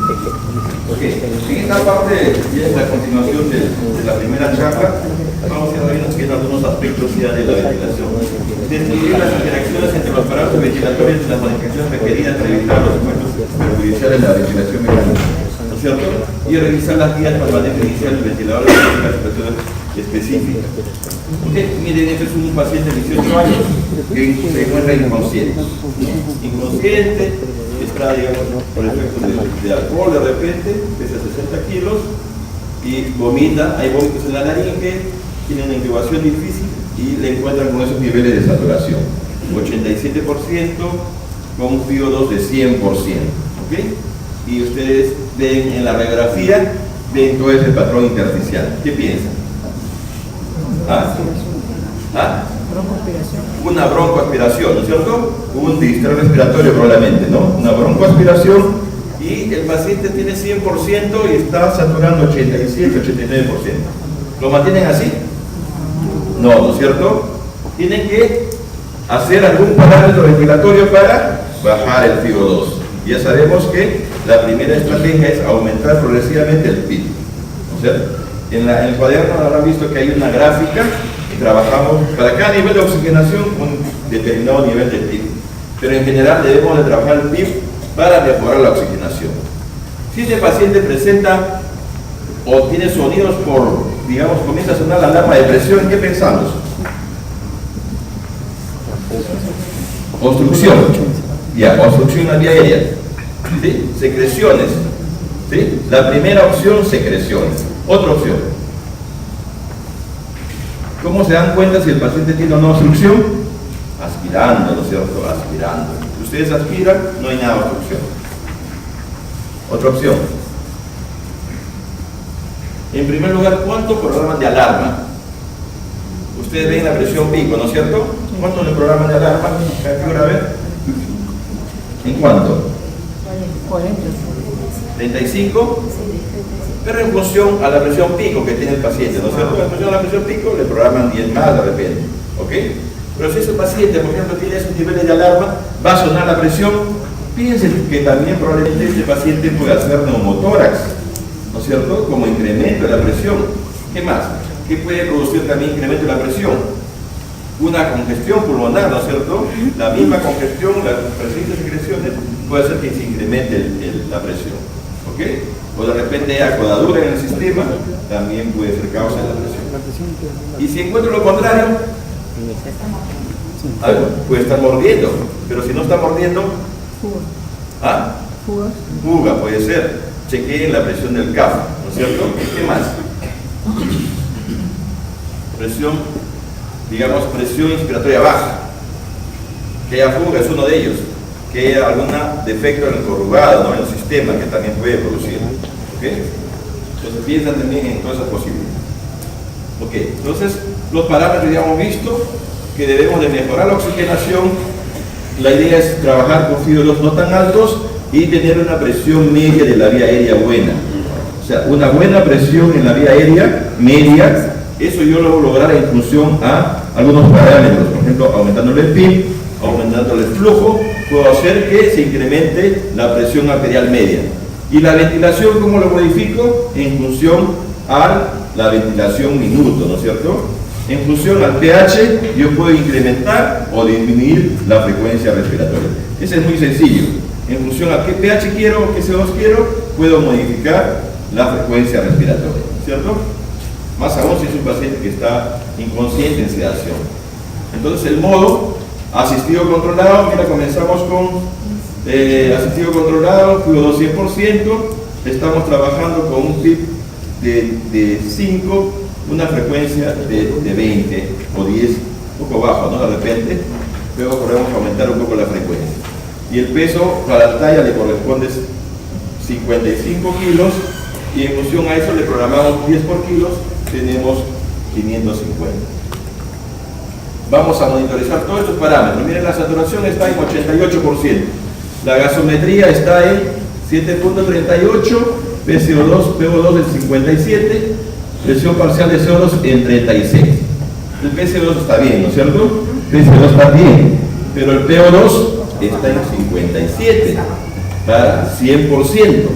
Ok, en esta parte, ya es la continuación de la primera charla, vamos a ir viendo algunos aspectos ya de la ventilación. Describir las interacciones entre los parámetros ventilatorios y las modificaciones requeridas para evitar los efectos perjudiciales de la ventilación mecánica, ¿no es cierto? Y revisar las guías para el manejo inicial del ventilador en las situaciones específicas. Miren, este es un paciente de 18 años que se encuentra inconsciente. Inconsciente, está, digamos, por efecto de alcohol de repente, pesa 60 kilos y vomita, hay vómitos en la laringe, tiene una intubación difícil y le encuentran con esos niveles de saturación, 87% con un PO2 de 100%. ¿Ok? Y ustedes ven en la radiografía, ven todo ese patrón intersticial. ¿Qué piensan? Una broncoaspiración, ¿no es cierto? Un distrés respiratorio probablemente, ¿no? Una broncoaspiración y el paciente tiene 100% y está saturando 87, 89%. ¿Lo mantienen así? No, ¿no es cierto? Tienen que hacer algún parámetro ventilatorio para bajar el PO2. Ya sabemos que la primera estrategia es aumentar progresivamente el PIB, ¿no es cierto? En el cuaderno habrán visto que hay una gráfica y trabajamos para cada nivel de oxigenación un determinado nivel de PIB. Pero en general debemos de trabajar el PIB para mejorar la oxigenación. Si este paciente presenta o tiene sonidos por, digamos, comienza a sonar la alarma de presión, ¿qué pensamos? Obstrucción. Ya, obstrucción en la vía aérea. ¿Sí? Secreciones. ¿Sí? La primera opción, secreciones. Otra opción. ¿Cómo se dan cuenta si el paciente tiene una obstrucción? Aspirando, ¿no es cierto? Aspirando. Si ustedes aspiran, no hay nada de obstrucción. Otra opción. En primer lugar, ¿cuánto programan de alarma? Ustedes ven la presión pico, ¿no es cierto? ¿Cuánto le programan de alarma? ¿A qué hora ven? ¿En cuánto? 40. 35, pero en función a la presión pico que tiene el paciente, ¿no es cierto? En función a la presión pico le programan 10 más de repente, ¿ok? Pero si ese paciente, por ejemplo, tiene esos niveles de alarma, va a sonar la presión, piensen que también probablemente este paciente puede hacer neumotórax, ¿no es cierto? Como incremento de la presión. ¿Qué más? ¿Qué puede producir también incremento de la presión? Una congestión pulmonar, ¿no es cierto? La misma congestión, las presentes secreciones, puede hacer que se incremente la presión, ¿ok? O de repente hay acodadura en el sistema, también puede ser causa de la presión. Y si encuentro lo contrario, puede estar mordiendo, pero si no está mordiendo, fuga puede ser. Chequeen la presión del CAF, ¿no es cierto? ¿Qué más? Presión, digamos, presión inspiratoria baja. Que haya fuga es uno de ellos. Que haya algún defecto en el corrugado, ¿no? En el sistema, que también puede producir. ¿Ok? Entonces piensan también en todas esas posibilidades. Ok, entonces los parámetros ya hemos visto que debemos de mejorar la oxigenación. La idea es trabajar con fibros no tan altos y tener una presión media de la vía aérea buena. O sea, una buena presión en la vía aérea media. Eso yo lo voy a lograr en función a algunos parámetros, por ejemplo, aumentándole el PIB, aumentándole el flujo, puedo hacer que se incremente la presión arterial media. Y la ventilación, ¿cómo lo modifico? En función a la ventilación minuto, ¿no es cierto? En función al pH, yo puedo incrementar o disminuir la frecuencia respiratoria. Ese es muy sencillo. En función a qué pH quiero, qué CO2 quiero, puedo modificar la frecuencia respiratoria, ¿cierto? Más aún si es un paciente que está inconsciente en sedación. Entonces el modo asistido controlado, mira, comenzamos con asistido controlado, PO2 100%, estamos trabajando con un PIB de 5, una frecuencia de 20 o 10, un poco bajo, ¿no? De repente, luego podemos aumentar un poco la frecuencia. Y el peso para la talla le corresponde 55 kilos y en función a eso le programamos 10 por kilos, tenemos 550. Vamos a monitorizar todos estos parámetros. Miren, la saturación está en 88%. La gasometría está en 7.38, PCO2 en 57, presión parcial de CO2 en 36. El PCO2 está bien, ¿no es cierto? El PCO2 está bien, pero el PO2 está en 57 para 100%.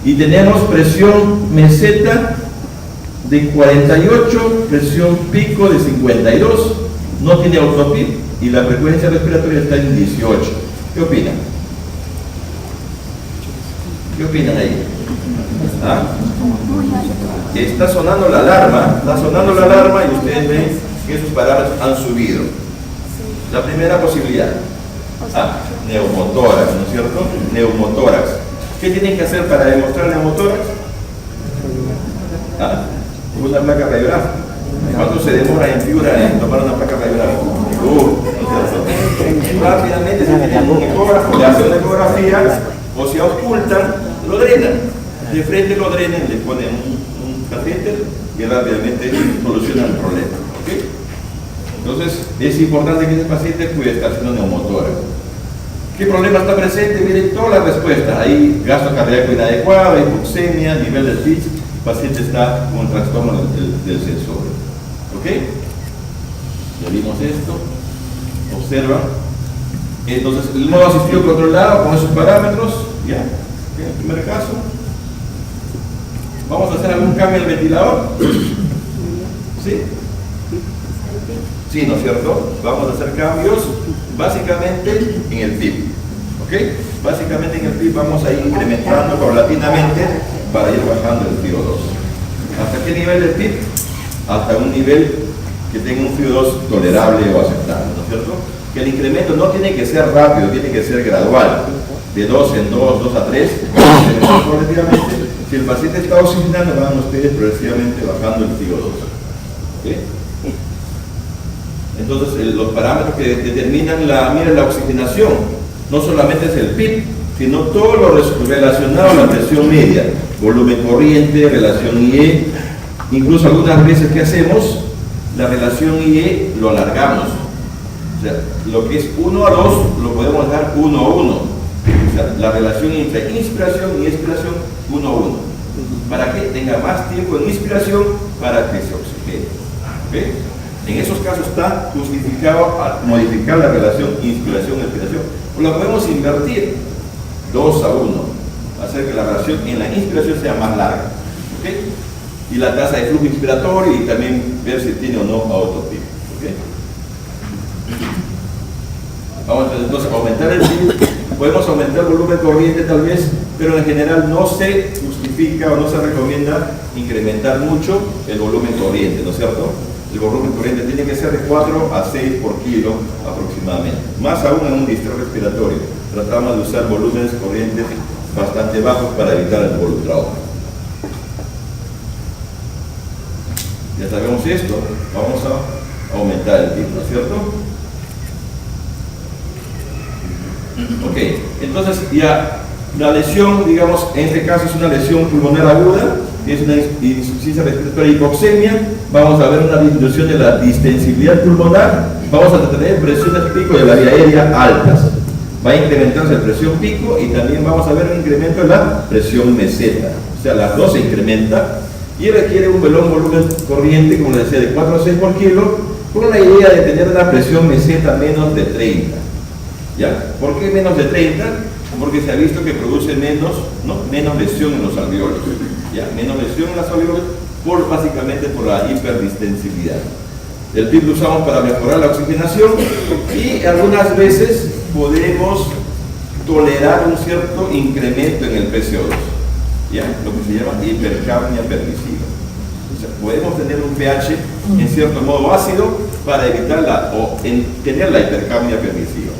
y tenemos presión meseta de 48, presión pico de 52, no tiene autopip y la frecuencia respiratoria está en 18. ¿Qué opinan? ¿Qué opinan ahí? ¿Ah? Está sonando la alarma y ustedes ven que esos parámetros han subido. La primera posibilidad, neumotórax, ¿no es cierto? Neumotórax. ¿Qué tienen que hacer para demostrar neumotórax? Una placa radiográfica. ¿Cuánto se demora en fibra en tomar una placa radiográfica? Rápidamente se tiene un ecógrafo, le hacen una ecografía, o si ocultan, lo drenan. De frente lo drenan, le ponen un catéter y rápidamente solucionan el problema. ¿Okay? Entonces, es importante que ese paciente pueda estar haciendo neumotórax. ¿Qué problema está presente? Miren todas las respuestas. Hay gasto cardíaco inadecuado, hipoxemia, nivel de pitch. El paciente está con trastorno del sensor. ¿Ok? Ya vimos esto. Observa. Entonces, el modo asistido controlado con esos parámetros. Ya. En el primer caso. ¿Vamos a hacer algún cambio al ventilador? ¿Sí? Sí, ¿no es cierto? Vamos a hacer cambios básicamente en el PIB. ¿Ok? Básicamente en el PIB vamos a ir incrementando paulatinamente para ir bajando el FiO2. ¿Hasta qué nivel del PIB? Hasta un nivel que tenga un FiO2 tolerable o aceptable, ¿no es cierto? Que el incremento no tiene que ser rápido, tiene que ser gradual. De 2 en 2, 2 a 3, progresivamente. Si el paciente está oxigenando, van ustedes progresivamente bajando el FiO2. ¿Ok? Entonces, los parámetros que determinan la oxigenación no solamente es el PIB, sino todo lo relacionado a la presión media, volumen corriente, relación IE. Incluso algunas veces que hacemos, la relación IE lo alargamos. O sea, lo que es 1 a 2 lo podemos dejar 1 a 1. O sea, la relación entre inspiración y expiración 1 a 1. Para que tenga más tiempo en inspiración para que se oxigene. ¿Okay? En esos casos está justificado modificar la relación inspiración-expiración. O la podemos invertir 2 a 1, hacer que la relación en la inspiración sea más larga. ¿Okay? Y la tasa de flujo inspiratorio y también ver si tiene o no autopip. ¿Okay? Vamos entonces a aumentar el PIB. Podemos aumentar el volumen corriente tal vez, pero en general no se justifica o no se recomienda incrementar mucho el volumen corriente, ¿no es cierto? El volumen corriente tiene que ser de 4 a 6 por kilo aproximadamente. Más aún en un distrés respiratorio. Tratamos de usar volúmenes corrientes bastante bajos para evitar el voltrauma. Ya sabemos esto, vamos a aumentar el PIB, ¿no es cierto? Ok, entonces ya la lesión, digamos, en este caso es una lesión pulmonar aguda, es una insuficiencia respiratoria hipoxemia. Vamos a ver una disminución de la distensibilidad pulmonar, vamos a tener presiones pico de la vía aérea altas, va a incrementarse la presión pico y también vamos a ver un incremento en la presión meseta, o sea, las dos se incrementan y requiere un volumen corriente, como les decía, de 4 a 6 por kilo, con la idea de tener una presión meseta menos de 30. ¿Ya? ¿Por qué menos de 30? Porque se ha visto que produce menos lesión en los alveolos. ¿Ya? Menos lesión en los alveolos básicamente por la hiperdistensibilidad. El PIB lo usamos para mejorar la oxigenación y algunas veces podemos tolerar un cierto incremento en el PCO2. ¿Ya? Lo que se llama hipercapnia permisiva. O sea, podemos tener un pH en cierto modo ácido para evitar tener la hipercapnia permisiva.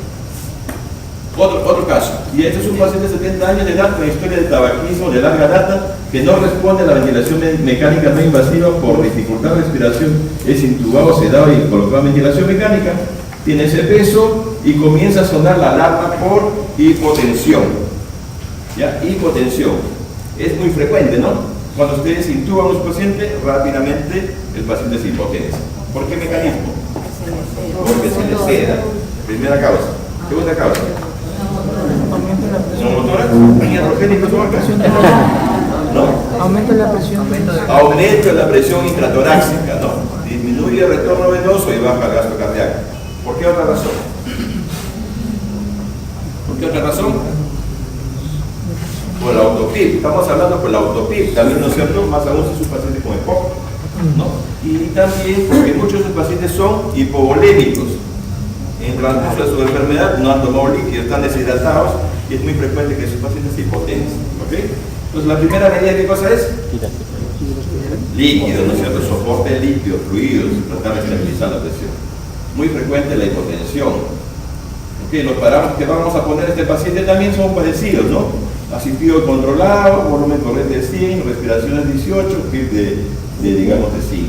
Otro caso, y este es un paciente de 70 años de edad con historia de tabaquismo de larga data que no responde a la ventilación mecánica no invasiva por dificultad de respiración, es intubado, sedado y colocado en ventilación mecánica, tiene ese peso y comienza a sonar la alarma por hipotensión. ¿Ya? Hipotensión. Es muy frecuente, ¿no? Cuando ustedes intuban a un paciente, rápidamente el paciente se hipotensa. ¿Por qué mecanismo? Porque se le ceda. Primera causa. Segunda causa. ¿Neumotórax? ¿Iatrogénico tórax? ¿No? Aumenta la presión. Aumenta la presión intratorácica, ¿no? Disminuye el retorno venoso y baja el gasto cardíaco. ¿Por qué otra razón? ¿Por qué otra razón? con el autopip. Estamos hablando con el autopip, también, ¿no es cierto? Más aún si es un paciente con EPOC, ¿no? Y también porque muchos de sus pacientes son hipovolémicos. En el transcurso de su enfermedad no han tomado líquidos, están deshidratados y es muy frecuente que sus pacientes se hipotensen, ¿ok? Entonces la primera medida, ¿qué cosa es? Líquido, ¿no es cierto? Soporte líquido, fluidos, tratar de estabilizar la presión. Muy frecuente la hipotensión. ¿Ok? Los parámetros que vamos a poner a este paciente también son parecidos, ¿no? Asistido controlado, volumen corriente de 100, respiraciones 18, PIB digamos de 5.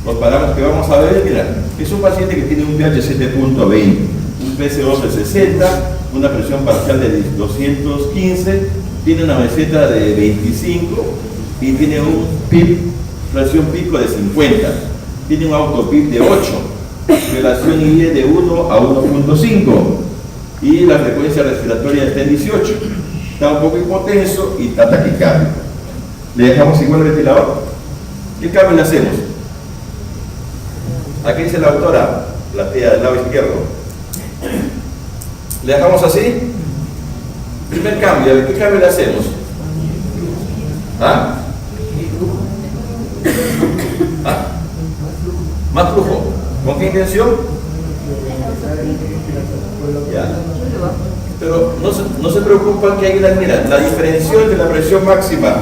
Los parámetros que vamos a ver, mira, es un paciente que tiene un pH 7.20, un PCO de 60, una presión parcial de 215, tiene una meseta de 25 y tiene un PIB, presión pico de 50, tiene un autopIB de 8, relación IE de 1 a 1.5 y la frecuencia respiratoria está en 18, está un poco hipotenso y está taquicárdico. ¿Le dejamos igual el ventilador? ¿Qué cambio le hacemos? Aquí dice la autora, la tía del lado izquierdo. ¿Le dejamos así? Primer cambio, ¿qué cambio le hacemos? ¿Ah? ¿Ah? Más flujo. ¿Con qué intención? Ya. Pero no se preocupan que hay una, mira, la diferencia entre la presión máxima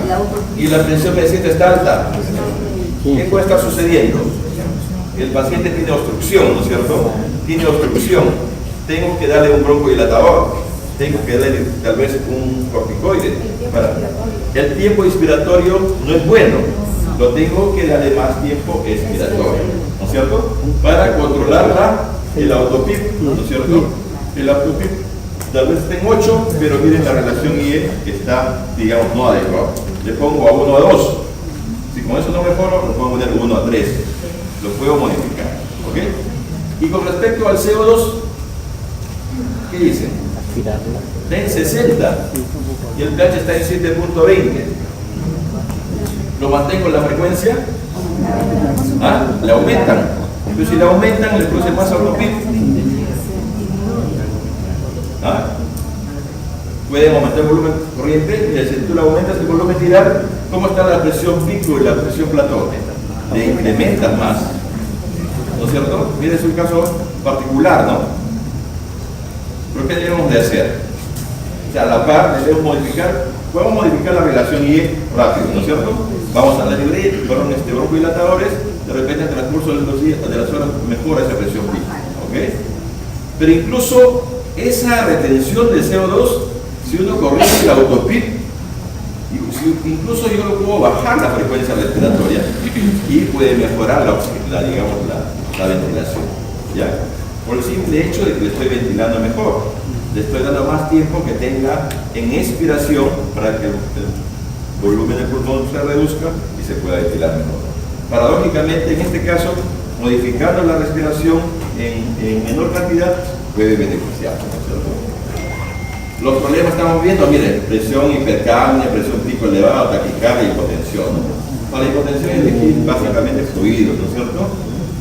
y la presión reciente está alta. ¿Qué puede estar sucediendo? El paciente tiene obstrucción, ¿no es cierto? Tiene obstrucción. Tengo que darle un broncodilatador. Tengo que darle tal vez un corticoide. El tiempo inspiratorio no es bueno. Lo tengo que darle más tiempo expiratorio, ¿no es cierto? Para controlar el autopIB, ¿no es cierto? El autopIB tal vez esté en 8, pero miren la relación IE está, digamos, no adecuada. Le pongo a 1 a 2. Si con eso no mejoro, lo puedo poner 1 a 3. Lo puedo modificar, ¿ok? Y con respecto al CO2, ¿qué dicen? Está en 60 y el pH está en 7.20. ¿Lo mantengo en la frecuencia? ¿Ah? ¿Le aumentan? Entonces si le aumentan, le produce más autopIB. ¿Ah? Pueden aumentar el volumen corriente y si tú le aumentas el volumen tirar, ¿cómo está la presión pico y la presión platón? Le incrementan más, ¿no es cierto? Mire, es un caso particular, ¿no? ¿Pero qué debemos de hacer? O sea, a la par debemos modificar, podemos modificar la relación IE rápido, ¿no es cierto? Vamos a la librería, fueron broncodilatadores, de repente en el transcurso de los días, de las horas, mejora esa presión pico, ¿ok? Pero incluso esa retención de CO2, si uno corrige el autopIB, incluso yo lo puedo bajar la frecuencia respiratoria y puede mejorar digamos, la ventilación, ¿ya? Por el simple hecho de que le estoy ventilando mejor, le estoy dando más tiempo que tenga en expiración para que el volumen del pulmón se reduzca y se pueda ventilar mejor. Paradójicamente, en este caso, modificando la respiración en menor cantidad puede beneficiar, ¿no es cierto? Los problemas estamos viendo, miren, presión hipercapnia, presión pico elevado, taquicardia y hipotensión, ¿no? Para la hipotensión elegir básicamente fluidos, ¿no es cierto?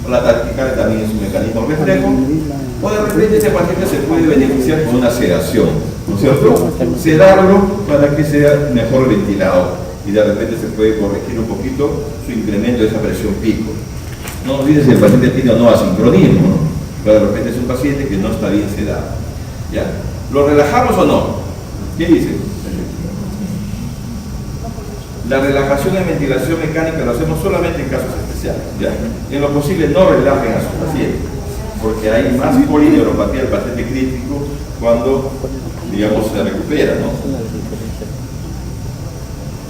Para la taquicardia también es un mecanismo reflejo, o de repente ese paciente se puede beneficiar con una sedación, ¿no es cierto? Sedarlo para que sea mejor ventilado y de repente se puede corregir un poquito su incremento de esa presión pico. No olvides si el paciente tiene o no asincronismo, ¿no? Pero de repente es un paciente que no está bien sedado, ¿ya? ¿Lo relajamos o no? ¿Qué dicen? La relajación en ventilación mecánica lo hacemos solamente en casos especiales, ¿ya? En lo posible no relajen a sus pacientes, porque hay más polineuropatía del paciente crítico cuando, digamos, se recupera, ¿no?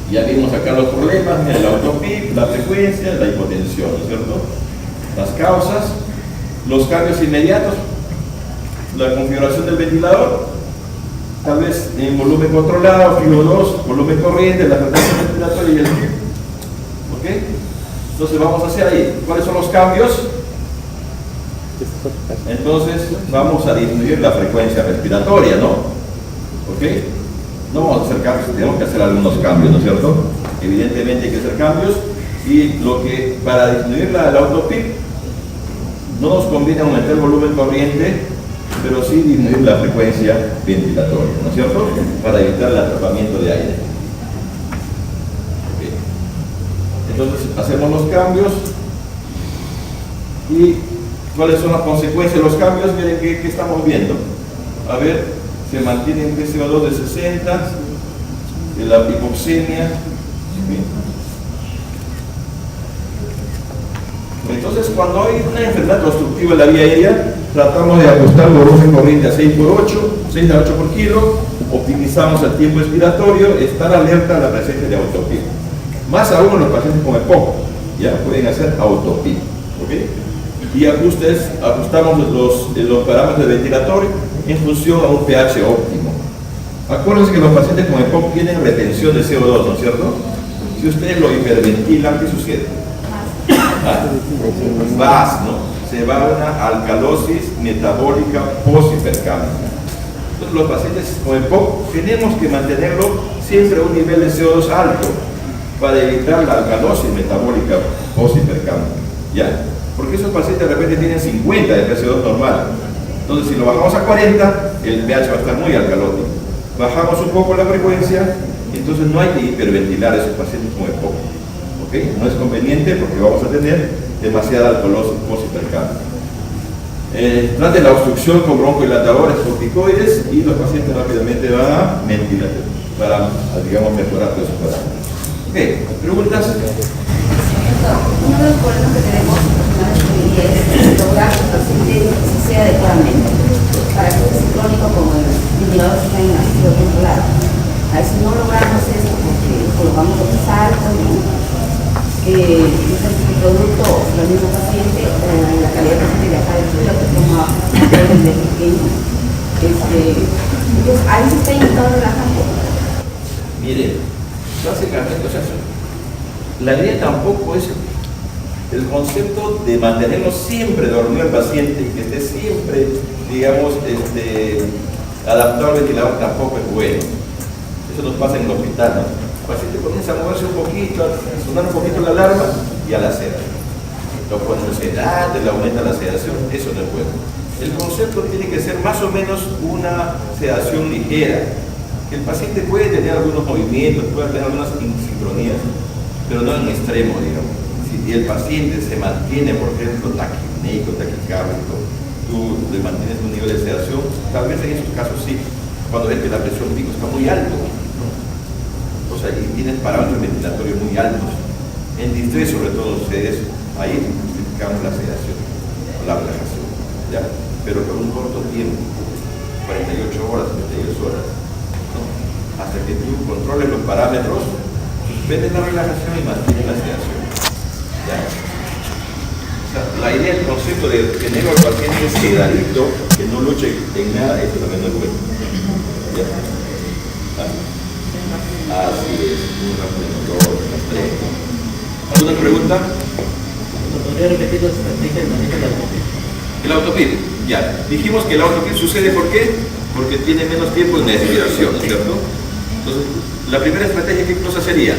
Ya vimos acá los problemas, mira, el autopIB, la frecuencia, la hipotensión, ¿no es cierto? Las causas, los cambios inmediatos, la configuración del ventilador, tal vez en volumen controlado, FIO2, volumen corriente, la frecuencia respiratoria y el PIB. ¿Ok? Entonces vamos hacia ahí. ¿Cuáles son los cambios? Entonces vamos a disminuir la frecuencia respiratoria, ¿no? ¿Ok? No vamos a hacer cambios, tenemos que hacer algunos cambios, ¿no es cierto? Evidentemente hay que hacer cambios y lo que para disminuir el autopIB no nos conviene aumentar el volumen corriente pero sí disminuir la frecuencia ventilatoria, ¿no es cierto? Para evitar el atrapamiento de aire. Okay. Entonces hacemos los cambios y ¿cuáles son las consecuencias de los cambios? Miren que estamos viendo. A ver, se mantiene un CO2 de 60, de la hipoxemia. Entonces, cuando hay una enfermedad obstructiva en la vía aérea, tratamos de ajustar el volumen corriente a 6 por 8, 6 a 8 por kilo, optimizamos el tiempo expiratorio, estar alerta a la presencia de autopía. Más aún los pacientes con EPOC, ya pueden hacer autopía, ¿ok? Y ajustamos los parámetros de ventilatorio en función a un pH óptimo. Acuérdense que los pacientes con EPOC tienen retención de CO2, ¿no es cierto? Si ustedes lo hiperventilan, ¿qué sucede? VAS, ¿no? Se va a una alcalosis metabólica post-hipercámica. Entonces los pacientes con EPOC tenemos que mantenerlo siempre a un nivel de CO2 alto para evitar la alcalosis metabólica post-hipercámica, ¿ya? Porque esos pacientes de repente tienen 50 de CO2 normal. Entonces si lo bajamos a 40, el pH va a estar muy alcalótico. Bajamos un poco la frecuencia, entonces no hay que hiperventilar a esos pacientes con EPOC. ¿Okay? No es conveniente porque vamos a tener demasiada alcalosis post-hipercámica. Trate la obstrucción con broncohilatadores corticoides y los pacientes rápidamente van a ventilar para, digamos, mejorar todos esos parámetros. Okay. ¿Preguntas? Uno de los problemas que tenemos es lograr que el paciente se sea adecuadamente para que el ciclónico como el ventilador está en ácido controlado. A ver si no logramos eso porque colocamos los saltos, el producto o el mismo paciente o la calidad de la acá del suelo que toma de pequeño. Entonces ahí se está intentando relajando. Mire, básicamente, o sea, la idea tampoco es el concepto de mantenerlo siempre dormido al paciente y que esté siempre, digamos, adaptado al ventilador tampoco es bueno. Eso nos pasa en el hospital, ¿no? El paciente comienza a moverse un poquito, a sonar un poquito la alarma y a la sedación. Lo pone en sedante, le aumenta la sedación, eso no es bueno. El concepto tiene que ser más o menos una sedación ligera. Que el paciente puede tener algunos movimientos, puede tener algunas insincronías, pero no en extremo, digamos. Si el paciente se mantiene, por ejemplo, taquipnéico, taquicárdico, tú le mantienes un nivel de sedación, tal vez en esos casos sí, cuando ves que la presión pico está muy alto, ¿no? O sea, y tienes parámetros ventilatorios muy altos. En distrés, sobre todo, ustedes, ahí justificamos la sedación, la relajación, ¿ya? Pero por un corto tiempo, 48 horas, 72 horas, ¿no? Hasta que tú controles los parámetros, suspendes la relajación y mantienes la sedación, ¿ya? O sea, la idea, el concepto de tener al paciente sedadito, que no luche en nada, eso también no es bueno, ¿ya? Así es, un respirador, ¿alguna pregunta? ¿Podría repetir la estrategia de manejo de la autopía? El autopil, ya. Dijimos que el autopil sucede ¿por qué? Porque tiene menos tiempo en la expiración, ¿no es cierto? Entonces, la primera estrategia, ¿qué cosa sería?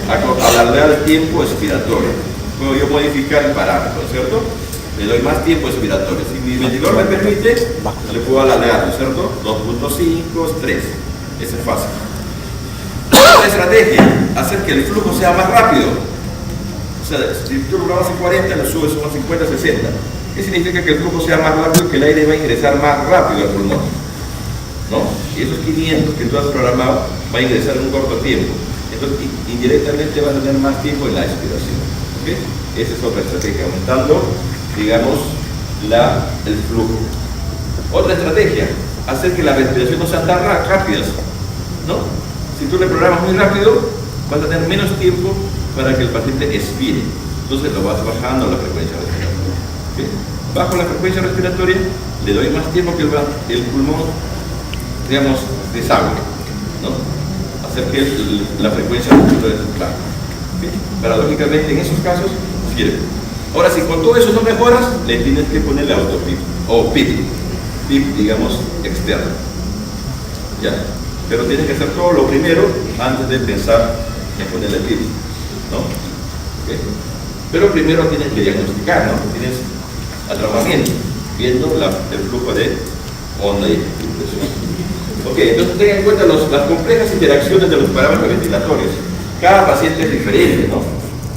Alargar el tiempo expiratorio. Puedo yo modificar el parámetro, ¿no es cierto? Le doy más tiempo expiratorio. Si mi ventilador me permite, le puedo alargar, ¿no es cierto? 2.5, 3. Esa es fácil. Otra estrategia, hacer que el flujo sea más rápido. O sea, si tú lo grabas en 40, lo subes a 50, 60. ¿Qué significa? Que el flujo sea más rápido, que el aire va a ingresar más rápido al pulmón, ¿no? Y esos 500 que tú has programado va a ingresar en un corto tiempo. Entonces, indirectamente va a tener más tiempo en la expiración. ¿Okay? Esa es otra estrategia, aumentando, digamos, el flujo. Otra estrategia, hacer que las respiraciones no sean tan rápidas, ¿no? Si tú le programas muy rápido, vas a tener menos tiempo para que el paciente expire. Entonces lo vas bajando la frecuencia respiratoria. ¿Okay? Bajo la frecuencia respiratoria, le doy más tiempo que el pulmón, digamos, desagüe, ¿no? Hacer que la frecuencia respiratoria sea clara. ¿Okay? Paradójicamente, en esos casos, sirve. Ahora, si con todo eso no mejoras, le tienes que ponerle autopip o PIP, digamos, externo. ¿Ya? Pero tienes que hacer todo lo primero antes de pensar en ponerle PIP, ¿no? ¿Okay? Pero primero tienes que diagnosticar, ¿no? Tienes atrapamiento, viendo el flujo de onda y presión. Ok, entonces tengan en cuenta las complejas interacciones de los parámetros ventilatorios. Cada paciente es diferente, ¿no?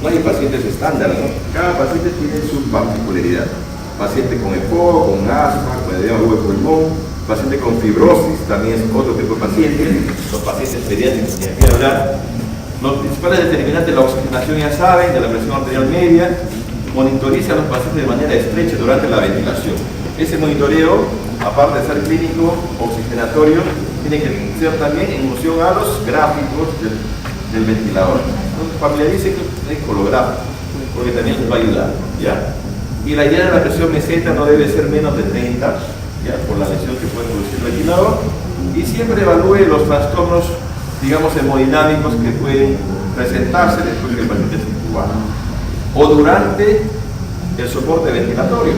No hay pacientes estándar, ¿no? Cada paciente tiene su particularidad. Paciente con EPOC, con asma, con edema agudo de pulmón, paciente con fibrosis, también es otro tipo de paciente. Los pacientes pediátricos que aquí hablar. Los principales determinantes de la oxigenación ya saben, de la presión arterial media. Monitoriza a los pacientes de manera estrecha durante la ventilación. Ese monitoreo, aparte de ser clínico, oxigenatorio, tiene que ser también en función a los gráficos del ventilador. Entonces, familiarice con los gráficos, porque también les va a ayudar, ¿ya? Y la idea de la presión meseta no debe ser menos de 30, ¿ya? Por la lesión que puede producir el ventilador. Y siempre evalúe los trastornos, digamos, hemodinámicos que pueden presentarse después que el paciente es intubado o durante el soporte ventilatorio.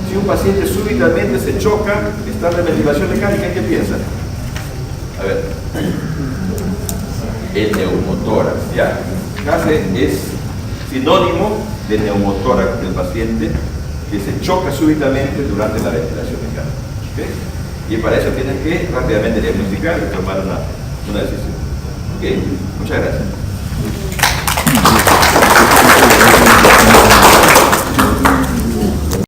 Si un paciente súbitamente se choca, está en ventilación mecánica, ¿qué piensa? A ver, el neumotórax, ¿ya? Casi es sinónimo de neumotórax del paciente que se choca súbitamente durante la ventilación mecánica. ¿Okay? Y para eso tienen que rápidamente diagnosticar y tomar una decisión. ¿Okay? Muchas gracias.